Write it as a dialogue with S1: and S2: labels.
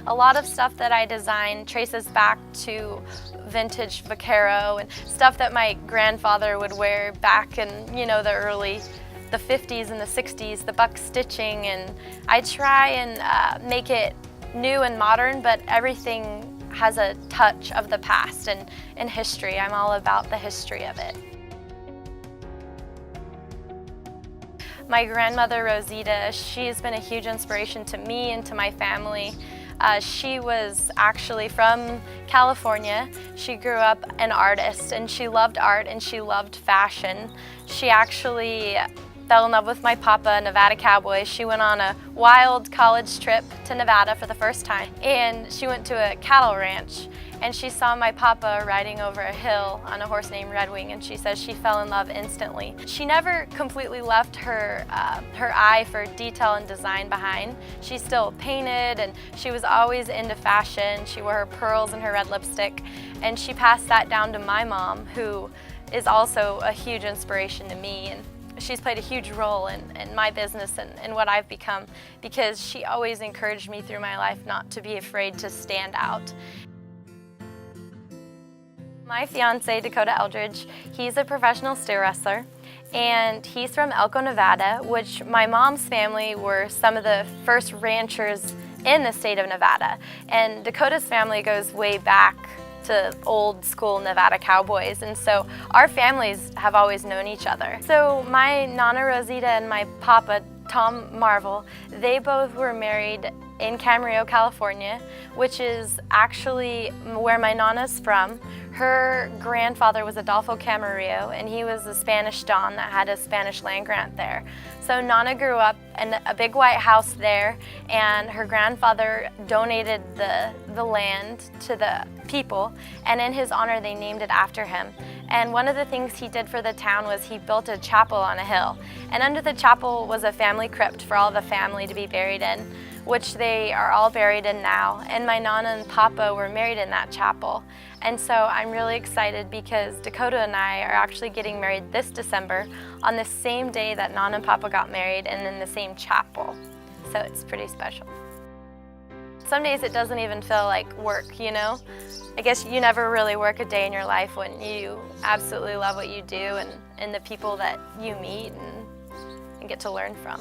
S1: a lot of stuff that I design traces back to vintage vaquero and stuff that my grandfather would wear back in, the 50s and the 60s, the buck stitching, and I try and make it new and modern, but everything has a touch of the past and history. I'm all about the history of it. My grandmother, Rosita, she's been a huge inspiration to me and to my family. She was actually from California. She grew up an artist, and she loved art and she loved fashion. She actually fell in love with my papa, Nevada cowboy. She went on a wild college trip to Nevada for the first time, and she went to a cattle ranch, and she saw my papa riding over a hill on a horse named Redwing, and she says she fell in love instantly. She never completely left her eye for detail and design behind. She still painted, and she was always into fashion. She wore her pearls and her red lipstick, and she passed that down to my mom, who is also a huge inspiration to me. And she's played a huge role in my business and what I've become, because she always encouraged me through my life not to be afraid to stand out. My fiance, Dakota Eldridge, he's a professional steer wrestler, and he's from Elko, Nevada, which my mom's family were some of the first ranchers in the state of Nevada. And Dakota's family goes way back to old school Nevada cowboys, and so our families have always known each other. So my Nana Rosita and my Papa, Tom Marvel, they both were married in Camarillo, California, which is actually where my Nana's from. Her grandfather was Adolfo Camarillo, and he was a Spanish Don that had a Spanish land grant there. So Nana grew up in a big white house there, and her grandfather donated the land to the people, and in his honor they named it after him. And one of the things he did for the town was he built a chapel on a hill, and under the chapel was a family crypt for all the family to be buried in, which they are all buried in now. And my Nana and Papa were married in that chapel. And so I'm really excited because Dakota and I are actually getting married this December on the same day that Nana and Papa got married, and in the same chapel. So it's pretty special. Some days it doesn't even feel like work, I guess you never really work a day in your life when you absolutely love what you do and the people that you meet and get to learn from.